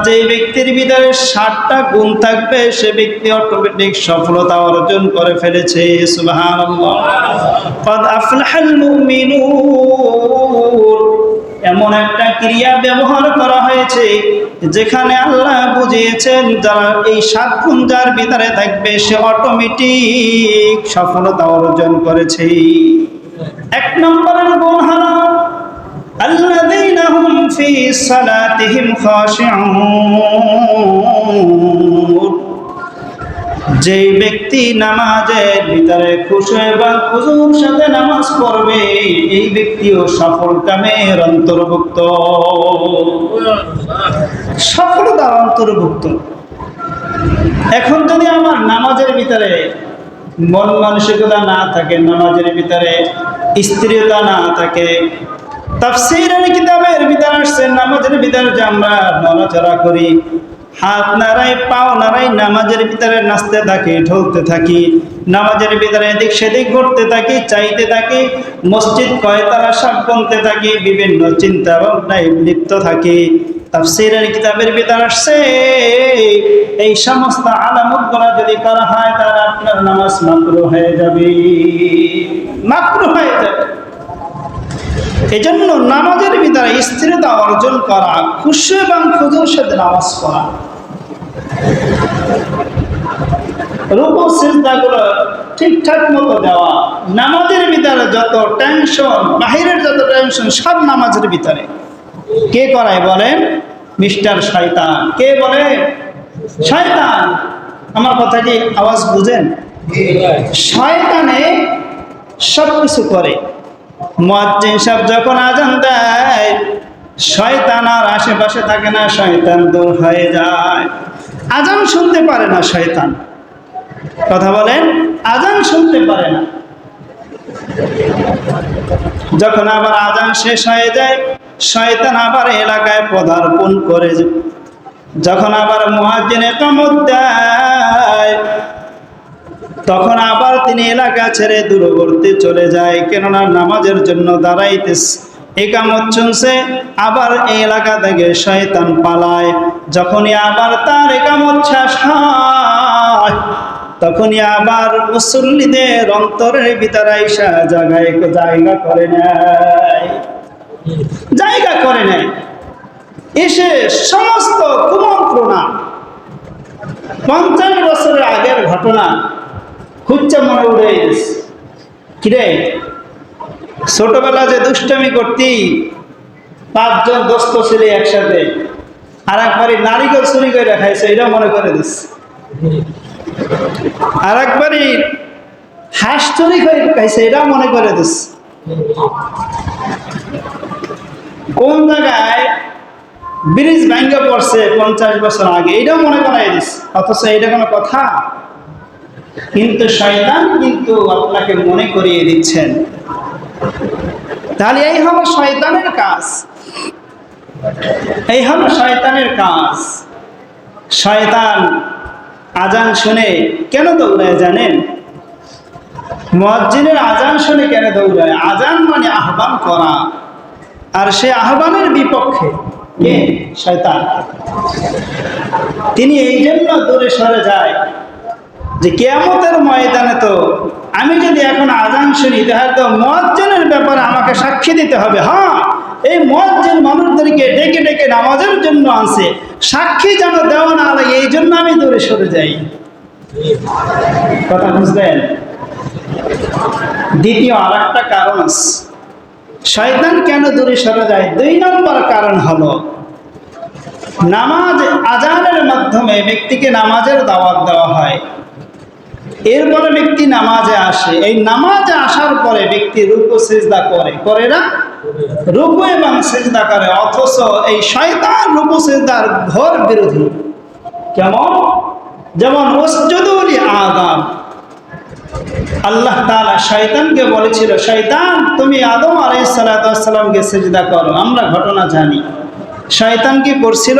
যে ব্যক্তির ভিতরে 60টা গুণ থাকবে সে ব্যক্তি অটোমেটিক সফলতা অর্জন করে ফেলেছে। সুবহানাল্লাহ। ক্বাদ আফলাহাল মুমিনুন, এমন একটা ক্রিয়া ব্যবহার করা হয়েছে যেখানে আল্লাহ বুঝিয়েছেন যারা এই 7 গুণ যার ভিতরে থাকবে সে অটোমেটিক সফলতা অর্জন করেছে। 1 নম্বরের গুণ হলো আল্লাযীনা হুম ফি সালাতিহিম খাশিউন, যে ব্যক্তি নামাজের ভিতরে খুশু এবং খুজুর সাথে নামাজ পড়বে এই ব্যক্তিও সফল কামের অন্তর্ভুক্ত, সফলতার অন্তর্ভুক্ত। এখন যদি আমার নামাজের ভিতরে মন মানসিকতা না থাকে, নামাজের ভিতরে স্থিরতা না থাকে, তাফসীরের কিতাবের ভিতরে আসছে নামাজের ভিতরে যে আমরা নড়াচড়া করি, হাত নাড়াই, পাও নাড়াই, নামাজের ভিতরে নাচতে থাকি, ঢলতে থাকি, নামাজের ভিতরে এদিক সেদিক ঘুরতে থাকি, চাইতে থাকি, মসজিদ কয়তারা সব গুনতে থাকি, বিভিন্ন চিন্তা ভাবনায় লিপ্ত থাকি, তাফসীরের কিতাবের ভিতরে আসছে এই সমস্ত আলামতগুলো যদি করা হয় তাহলে আপনার নামাজ মাকরুহ হয়ে যাবে, মাকরুহ হয়ে যাবে। এজন্য নামাজের ভিতরে স্থিরতা অর্জন করা, খুশু এবং খুজুর সাথে নামাজ পড়া, রুকু সিজদাগুলো ঠিকঠাক মতো দেওয়া, নামাজের ভিতরে যত টেনশন, বাহিরের যত টেনশন সব নামাজের ভিতরে। কে করায় বলেন? মিস্টার শয়তান। কে বলে? শয়তান। আমার কথা কি আওয়াজ বুঝেন? শয়তানে সব কিছু করে। মুয়াজ্জিন সাহেব যখন আজান দেয় শয়তান আর আশেপাশে থাকে না, শয়তান দূর হয়ে যায়, আজান শুনতে পারে না শয়তান। কথা বলেন, আজান শুনতে পারে না। যখন আবার আজান শেষ হয়ে যায় শয়তান আবার এলাকায় পদার্পণ করে। যখন আবার মুয়াজ্জিন ইকামত দেয় তখন আবার তিনি এলাকা ছেড়ে দূরবর্তী চলে যায়, কেননা নামাজের জন্য দাঁড়াইতেছে, ইকামত শুনছে, আবার এই এলাকা থেকে শয়তান পালায়। যখনই আবার তার ইকামত শেষ হয় তখনই আবার মুসল্লিদের অন্তরের ভিতরে আইসা জায়গা করে নেয়, জায়গা করে নেয়। এসে সমস্ত কুমন্ত্রণা 50 বছরের আগের ঘটনা খুঁজছে মনে উঠে গেছে। কিরে, ছোটবেলা যে দুষ্টামি করতি, 5 জন দোস্ত ছেলে একসাথে, আর একবারই নারিকেল চুরি করে খাইছে, এটা মনে করে দিস। আর একবারই হাঁস চুরি করে খাইছে, এটা মনে করে দিস। কোন জায়গায় ব্রিজ ভাঙ্গা পড়ছে 50 বছর আগে, এটাও মনে করাই দিস। অথচ এটা কোনো কথা? কিন্তু শয়তান কিন্তু আপনাকে মনে করিয়ে দিচ্ছেন। তাহলে এই হলো শয়তানের কাজ, এই হলো শয়তানের কাজ। শয়তান আজান শুনে কেন দৌড়ায় জানেন? মুয়াজ্জিনের আজান শুনে কেন দৌড়ায়? আজান মানে আহ্বান করা, আর সে আহ্বানের বিপক্ষে কে? শয়তান। তিনি এই জন্য দূরে সরে যায় যে কিয়ামতের ময়দানে তো আমি যদি এখন আজান শুনি তাহলে তো মুয়াজ্জিনের ব্যাপারে আমাকে সাক্ষী দিতে হবে। হ্যাঁ, এই মুয়াজ্জিন মানুষদেরকে ডেকে ডেকে নামাজের জন্য আনছে, সাক্ষী যেন দেওয়া না লাগে, এই জন্য আমি দূরে সরে যাই। কথা বুঝলেন? দ্বিতীয় আর একটা কারণ আছে শয়তান কেন দূরে সরে যায়। 2 নম্বর কারণ হলো নামাজ আজানের মাধ্যমে ব্যক্তিকে নামাজের দাওয়াত দেওয়া হয়, এরপরে ব্যক্তি নামাজে আসে। এই নামাজে আসার পরে ব্যক্তি রুকু সিজদা করে না? রুকু এবং সিজদা করে, অথচ এই শয়তান রুকু সিজদার ঘোর বিরোধী। কেমন? যেমন উসজুদু লিআদম, আল্লাহ তাআলা শয়তানকে বলেছিল, শয়তান তুমি আদম আলাইহিস সালাতু ওয়াস সালামকে সিজদা করো। আমরা ঘটনা জানি। শয়তান কি করছিল?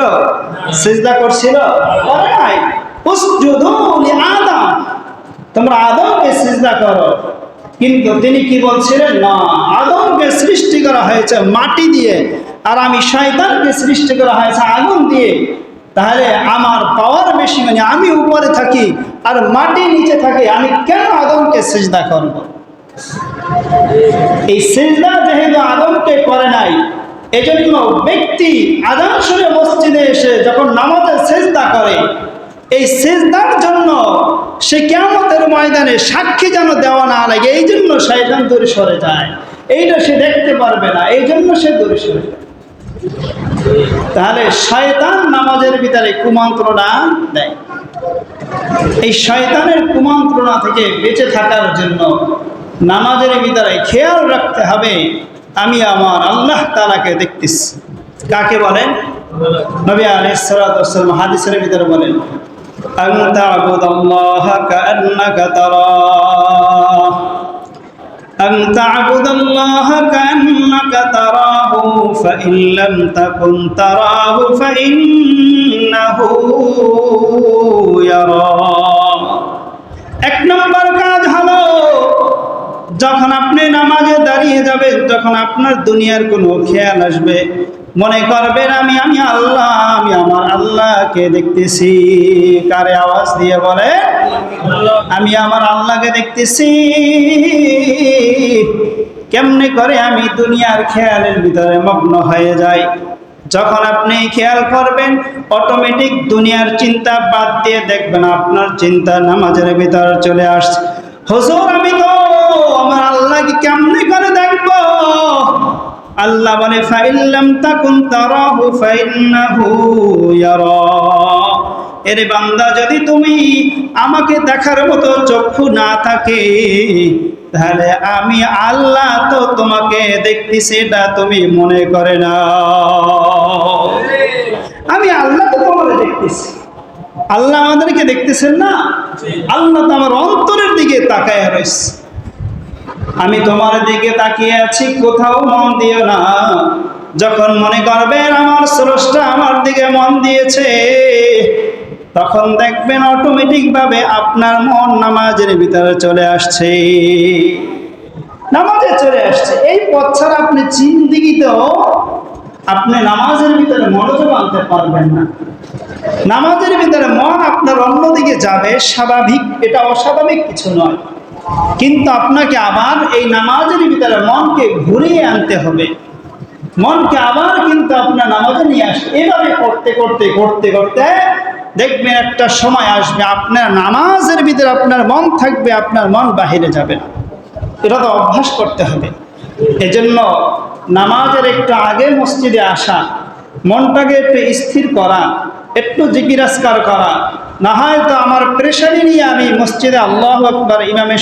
সিজদা করছিল? করে নাই। উসজুদু লিআদম, তোমরা আদমকে সিজদা করো। কিন্তু তিনি কি বলছিলেন? না, আদমকে সৃষ্টি করা হয়েছে মাটি দিয়ে, আর আমি শয়তানকে সৃষ্টি করা হয়েছে আগুন দিয়ে। তাহলে আমার পাওয়ার বেশি, মানে আমি উপরে থাকি আর মাটি নিচে থাকে, আমি কেন আদমকে সিজদা করব? এই সিজদা যেহেতু আদমকে করে নাই, এজন্য ব্যক্তি আযান শুনে মসজিদে এসে যখন নামাজে সিজদা করে, এই সিজদার জন্য সে কিয়ামতের ময়দানে সাক্ষী যেন দেওয়া না লাগে, এই জন্য শয়তান দূরে সরে যায়। এইটা সে দেখতে পারবে না, এই জন্য সে দূরে সরে যায়। তাহলে শয়তান নামাজের ভিতরে কুমন্ত্রণা দেয়। এই শয়তানের কুমন্ত্রণা থেকে বেঁচে থাকার জন্য নামাজের ভিতরে খেয়াল রাখতে হবে, আমি আমার আল্লাহ তাআলাকে দেখতেছি। কাকে বলেন? নবী আলাইহিস সালাতু ওয়াস সালাম হাদিসের ভিতরে বলেন, আন তা'বুদাল্লাহা কাআন্নাকা তারাহ, আন তা'বুদাল্লাহা কাআন্নাকা তারাহু ফাইন লাম তাকুন তারাহু ফাইন্নাহু ইয়ারাক। এক নম্বর কাজ হলো, যখন আপনি নামাজে দাঁড়িয়ে যাবেন, তখন আপনার দুনিয়ার কোনো খেয়াল আসবে, মনে করবেন আমি আল্লাহ, আমি আমার আল্লাহকে দেখতেছি। কারে? আওয়াজ দিয়ে বলে, আমি আমার আল্লাহকে দেখতেছি। কেমনে করে আমি দুনিয়ার খেয়ালের ভিতরে মগ্ন হয়ে যাই? যখন আপনি খেয়াল করবেন, অটোমেটিক দুনিয়ার চিন্তা বাদ দিয়ে দেখবেন আপনার চিন্তা নামাজের ভিতর চলে আসছে। হুজুর, আমি তো আমার আল্লাহকে কেমনে করে দেখব? আল্লাহ বলে, ফাইন লাম তাকুন তারাহু ফাইন্নাহু ইয়ারাক। এরে বান্দা, যদি তুমি আমাকে দেখার মতো চক্ষু না থাকে, তাহলে আমি আল্লাহ তো তোমাকে দেখতেছি, এটা তুমি মনে করে না। আমি আল্লাহ তো তোমাকে দেখতেছি। আল্লাহ আমাদেরকে দেখতেছেন না? আল্লাহ তো আমার অন্তরের দিকে তাকায় রয়েছে। আমি তোমার দিকে তাকিয়ে আছি, কোথাও মন দিও না। যখন মনে করবেন আমার স্রষ্টা আমার দিকে মন দিয়েছে, তখন দেখবেন অটোমেটিক ভাবে আপনার মন নামাজের ভিতরে চলে আসছে, নামাজে চলে আসছে। এই পথ ছাড়া আপনি জিন্দেগিতেও আপনি নামাজের ভিতরে মনোযোগ আনতে পারবেন না। নামাজের ভিতরে মন আপনার অন্যদিকে যাবে, স্বাভাবিক, এটা অস্বাভাবিক কিছু নয়। কিন্তু আপনাকে আবার এই নামাজের ভিতরে মনকে ঘুরিয়ে আনতে হবে, মনকে আবার কিন্তু আপনার নামাজে নিয়ে আসবে। এভাবে করতে করতে করতে করতে দেখবেন একটা সময় আসবে আপনার নামাজের ভিতরে আপনার মন থাকবে, আপনার মন বাহিরে যাবে না। এটা তো অভ্যাস করতে হবে। এজন্য নামাজের একটু আগে মসজিদে আসা, মনটাকে একটু স্থির করা, একটু জিকির আজকার করা। না হয় তো আমার পেরেশানি নিয়ে আমি মসজিদে আল্লাহু আকবার ইমামের